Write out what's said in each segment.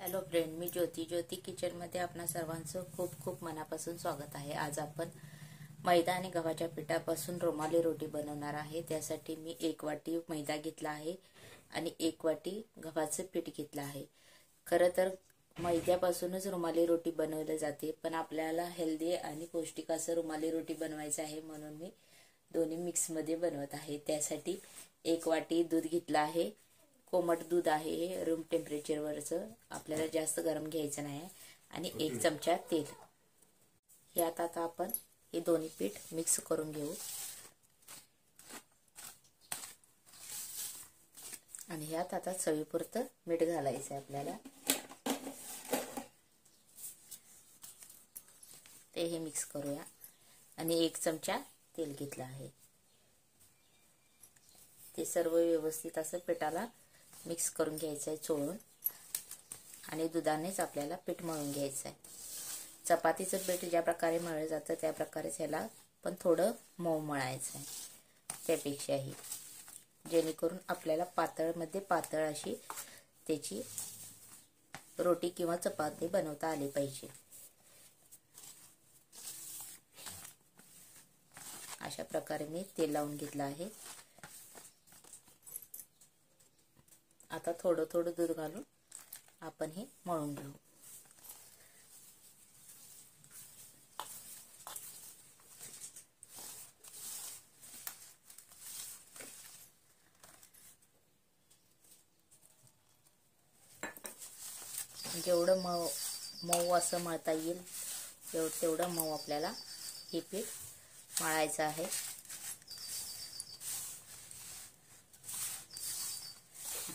Hello friend, मी ज्योती किचनमध्ये आपणा सर्वांचं खूप खूप मनापासून स्वागत आहे। आज आपण मैदा आणि गव्हाच्या पिठापासून रुमाली रोटी बनवणार आहे। त्यासाठी मी 1 वाटी मैदा घेतला आहे आणि 1 वाटी गव्हाचे पीठ घेतला आहे। खरं तर मैद्यापासूनच रुमाली रोटी बनवली जाते, पण आपल्याला हेल्दी आणि पौष्टिक असं रुमाली रोटी बनवायचं आहे, म्हणून मी दोन्ही मिक्स मध्ये बनवत आहे। त्यासाठी 1 वाटी दूध घेतला आहे। कोमट दूध आहे, रूम टेम्परेचरवरचं, आपल्याला जास्त गरम घ्यायचं नाही। आणि 1 चमचा तेल। यात आता आपण हे दोन्ही पीठ मिक्स करून घेऊ आणि यात आता चवीपुरतं मीठ घालायचं आहे आपल्याला। ते हे मिक्स करूया आणि 1 चमचा तेल घेतलं आहे। ते सर्व व्यवस्थित असं पिठाला मिक्स करून घ्यायचं आहे चोळून, आणि दुधानेच आपल्याला पीठ मळून घ्यायचं आहे। चपातीचं पीठ ज्या प्रकारे मळलं जातं त्या प्रकारेच ह्याला पण थोडं मऊ मळायचं आहे त्यापेक्षाही, जेणेकरून आपल्याला पातळमध्ये पातळ अशी त्याची रोटी किंवा चपाती बनवता आली पाहिजे। अशा प्रकारे मी तेल लावून घेतलं आहे। आता थोडं थोडं दूध घालून आपण हे मळून घेऊ। जेवढं मऊ असं मळता येईल तेवढं मऊ आपल्याला हे पीठ मळायचं आहे।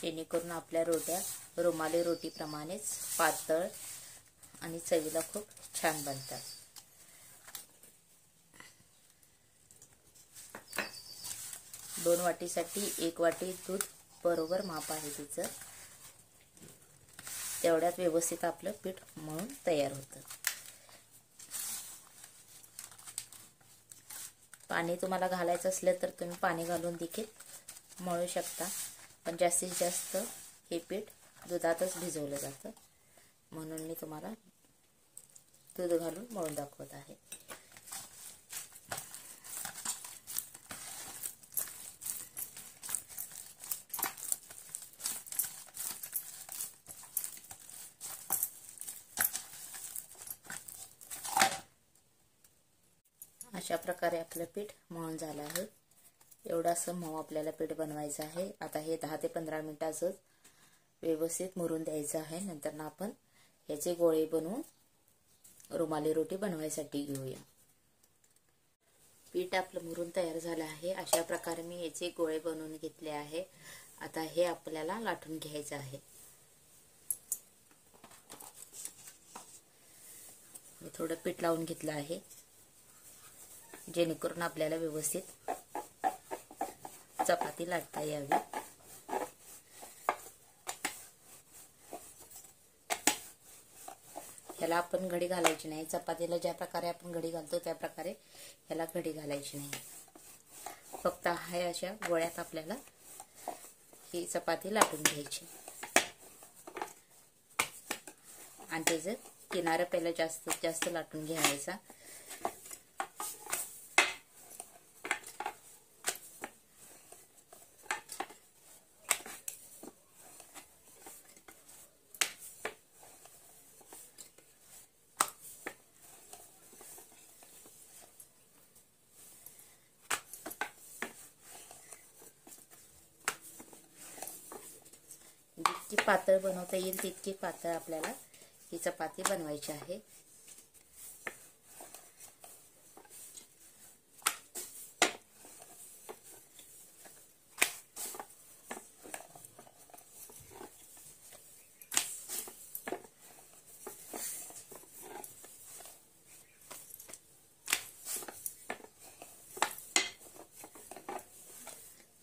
जेणेकरून आपल्या रोट्या रुमाली रोटी प्रमाणेच पातळ आणि चवीला खूप छान बनतात। दोन वाटीसाठी 1 वाटी दूध बरोबर माप आहे तिचं। तेवढ्यात व्यवस्थित आपलं पीठ मळून तयार होतं। पाणी तुम्हाला घालायचं असलं तर तुम्ही पाणी घालून देखील मळू शकता, पण जास्तीत जास्त हे पीठ दुधातच भिजवलं जातं, म्हणून मी तुम्हाला दूध घालून मळून दाखवत आहे। अशा प्रकारे आपलं पीठ मळून झालं आहे। एवढं असं मऊ आपल्याला पीठ बनवायचं आहे। आता हे 10 ते 15 मिनिटाचं व्यवस्थित मुरून द्यायचं आहे। नंतर आपण याचे गोळे बनवून रुमाली रोटी बनवायसाठी घेऊया। पीठ आपलं मुरून तयार झालं आहे। अशा प्रकारे मी याचे गोळे बनवून घेतले आहे। आता हे आपल्याला लाटून घ्यायचं आहे। मी थोडं पीठ लावून घेतलं आहे, जेणेकरून आपल्याला व्यवस्थित चपाती लाटता यावी। ह्याला आपण घडी घालायची नाही। चपातीला ज्या प्रकारे आपण घडी घालतो त्या प्रकारे ह्याला घडी घालायची नाही। फक्त हा अशा गोळ्यात आपल्याला ही चपाती लाटून घ्यायची आणि त्याचे किनारे पहिला जास्तीत जास्त लाटून घ्यायचा। जितकी पातळ बनवता येईल तितकी पातळ आपल्याला ही चपाती बनवायची आहे।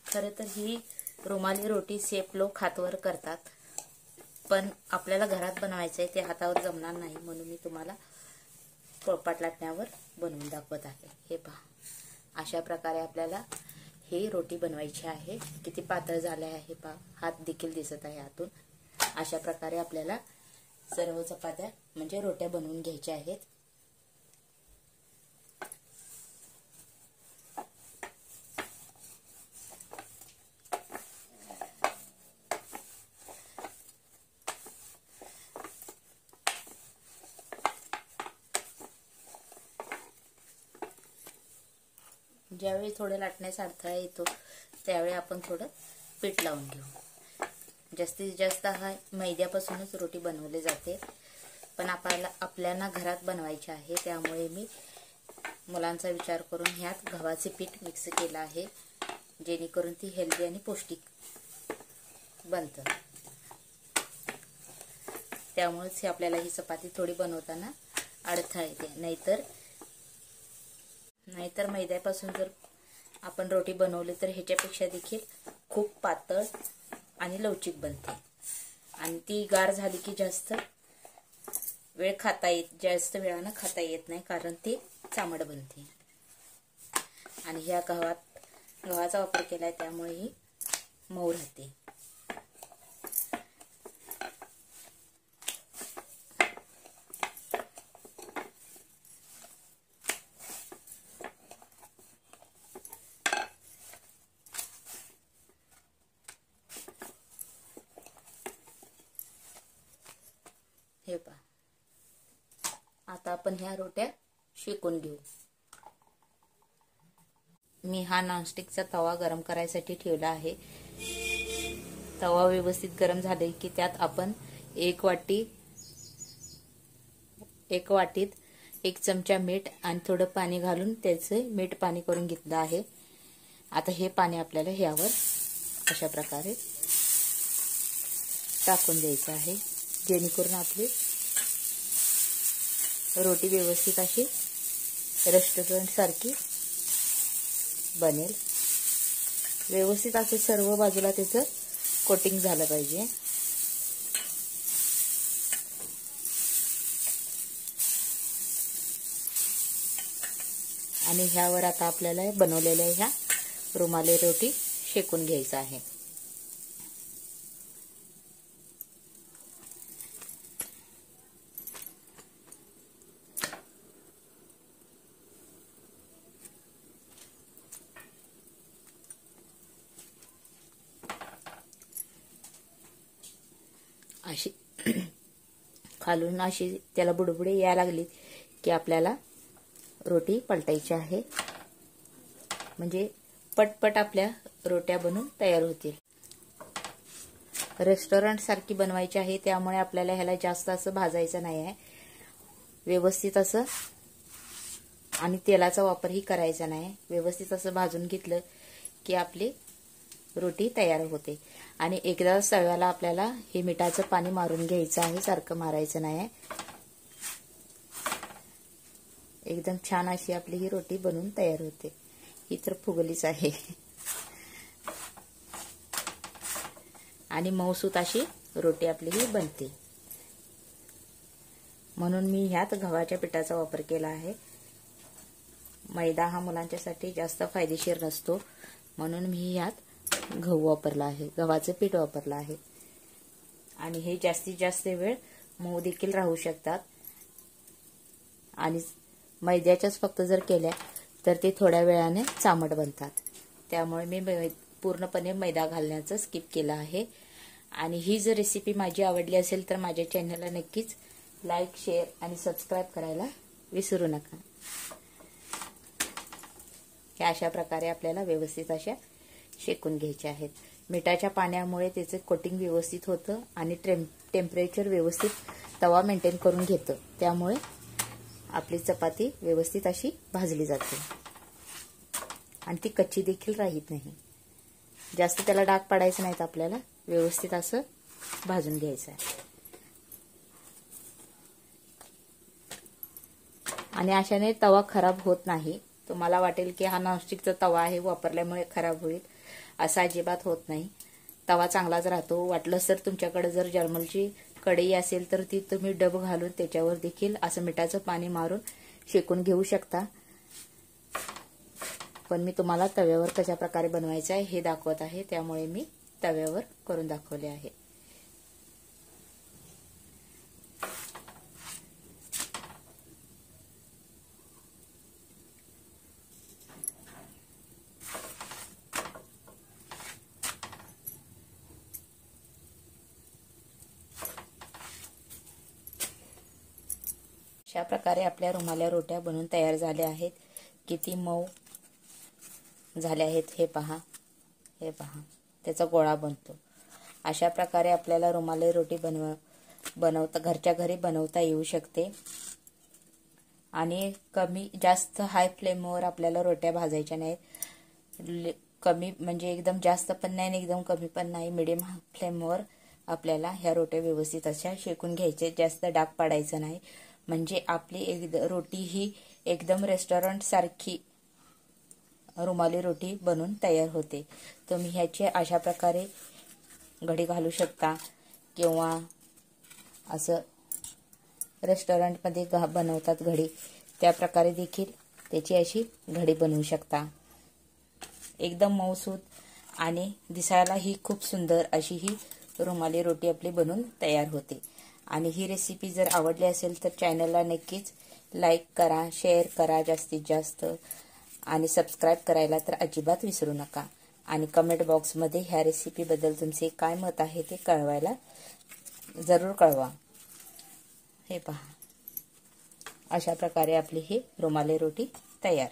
खरं तर ही रुमाली रोटी शेफ लोक हातावर करतात, पण आपल्याला घरात बनवायचं आहे, ते हातावर जमणार नाही, म्हणून मी तुम्हाला पोळपाट लाटण्यावर बनवून दाखवत आहे। हे पहा, अशा प्रकारे आपल्याला ही रोटी बनवायची आहे। किती पातळ झाले आहे पहा, हात देखील दिसत आहे आतून। अशा प्रकारे आपल्याला सर्व चपात्या म्हणजे रोट्या बनवून घ्यायच्या आहेत. ज्यावेळी थोडं लाटण्याचा अडथळा येतो त्यावेळी आपण थोडं पीठ लावून घेऊ. जास्तीत जास्त हा मैद्यापासूनच रोटी बनवली जाते, पण आपल्याला घरात बनवायची आहे, त्यामुळे मी मुलांचा विचार करून ह्यात गव्हाचे पीठ मिक्स केलं आहे, जेणेकरून ती हेल्दी आणि पौष्टिक बनतं. त्यामुळेच आपल्याला ही चपाती थोडी बनवताना अडथळा येते. नाहीतर मैद्यापासून जर आपण रोटी बनवली तर ह्याच्यापेक्षा देखील खूप पातळ आणि लवचिक बनते, आणि ती गार झाली की जास्त वेळानं खाता येत नाही, कारण ती चामट बनते. आणि ह्या गव्हाचा वापर केलाय त्यामुळे ही मऊ राहते. हे पहा, आता आपण ह्या रोट्या शेकून घेऊ. मी हा नॉनस्टिकचा तवा गरम करायसाठी ठेवला आहे. तवा व्यवस्थित गरम झाले की त्यात आपण एक वाटीत 1 चमचा मीठ आणि थोडं पाणी घालून त्याचे मीठ पाणी करून घेतलं आहे. आता हे पाणी आपल्याला ह्यावर अशा प्रकारे टाकून द्यायचं आहे, जेणेकरून आपली रोटी व्यवस्थित अशी रेस्टॉरंट सारखी बनेल. व्यवस्थित असं सर्व बाजूला त्याचं कोटिंग झालं पाहिजे. आणि ह्यावर आता आपल्याला बनवलेल्या ह्या रुमाली रोटी शेकून घ्यायचं आहे. अशी खालून अशी त्याला बुडबुडे यायला लागली की आपल्याला रोटी पलटायची आहे, म्हणजे पटपट आपल्या रोट्या बनून तयार होतील. रेस्टॉरंट सारखी बनवायची आहे, त्यामुळे आपल्याला ह्याला जास्त असं भाजायचं नाही आहे. व्यवस्थित असं, आणि तेलाचा वापरही करायचा नाही. व्यवस्थित असं भाजून घेतलं की आपली रोटी तयार होते. आणि एकदा तव्याला आपल्याला हे मिठाचं पाणी मारून घ्यायचं आहे, सारखं मारायचं नाही. एकदम छान अशी आपली ही रोटी बनवून तयार होते. ही तर फुगलीच आहे. आणि मऊसूत अशी रोटी आपली ही बनते. म्हणून मी ह्यात गव्हाच्या पिठाचा वापर केला आहे. मैदा हा मुलांच्यासाठी जास्त फायदेशीर नसतो, म्हणून मी ह्यात गहू वापरला आहे, गव्हाचं पीठ वापरलं आहे. आणि हे जास्तीत जास्त वेळ मऊ देखील राहू शकतात. आणि मैद्याच्याच फक्त जर केल्या तर ते थोड्या वेळाने चामट बनतात. त्यामुळे मी पूर्णपणे मैदा घालण्याचं स्किप केलं आहे. आणि ही जर रेसिपी माझी आवडली असेल तर माझ्या चॅनलला नक्कीच लाईक, शेअर आणि सबस्क्राईब करायला विसरू नका. हे अशा प्रकारे आपल्याला व्यवस्थित अशा शेकून घ्यायचे आहेत. मिठाच्या पाण्यामुळे त्याचे कोटिंग व्यवस्थित होतं आणि टेम्परेचर व्यवस्थित तवा मेंटेन करून घेतं. त्यामुळे आपली चपाती व्यवस्थित अशी भाजली जाते आणि ती कच्ची देखील राहत नाही. जास्त त्याला डाग पडायचे नाहीत, आपल्याला व्यवस्थित असं भाजून घ्यायचं आहे. आणि अशाने तवा खराब होत नाही. तुम्हाला वाटेल की हा नॉनस्टिकचा तवा आहे, वापरल्यामुळे खराब होईल, असं अजिबात होत नाही. तवा चांगलाच राहतो. वाटलंच तर तुमच्याकडे जर जर्मलची कढई असेल तर ती तुम्ही डब घालून त्याच्यावर देखील असं मिठाचं पाणी मारून शेकून घेऊ शकता. पण मी तुम्हाला तव्यावर कशा प्रकारे बनवायचं आहे हे दाखवत आहे, त्यामुळे मी तव्यावर करून दाखवले आहे. अशा प्रकारे आपल्या रुमाल्या रोट्या बनवून तयार झाल्या आहेत. किती मऊ झाल्या आहेत हे पहा, हे पहा, त्याचा गोळा बनतो. अशा प्रकारे आपल्याला रुमाली रोटी बनवता घरच्या घरी बनवता येऊ शकते. आणि जास्त हाय फ्लेमवर आपल्याला रोट्या भाजायच्या नाहीत. कमी म्हणजे एकदम जास्त पण नाही आणि एकदम कमी पण नाही, मिडियम फ्लेमवर आपल्याला ह्या रोट्या व्यवस्थित अशा शेकून घ्यायचे. जास्त डाग पाडायचं नाही, म्हणजे आपली रोटी ही एकदम रेस्टॉरंट सारखी रुमाली रोटी बनून तयार होते. तुम्ही ह्याची अशा प्रकारे घडी घालू शकता किंवा असं रेस्टॉरंटमध्ये बनवतात घडी, त्या प्रकारे देखील त्याची अशी घडी बनवू शकता. एकदम मऊसूत आणि दिसायला ही खूप सुंदर अशी ही रुमाली रोटी आपली बनून तयार होते. आणि ही रेसिपी जर आवडली असेल तर चॅनलला नक्कीच लाईक करा, शेअर करा जास्तीत जास्त, आणि सबस्क्राईब करायला तर अजिबात विसरू नका. आणि कमेंट बॉक्समध्ये ह्या रेसिपीबद्दल तुमचे काय मत आहे ते कळवायला जरूर कळवा. हे पहा, अशा प्रकारे आपली ही रुमाली रोटी तयार.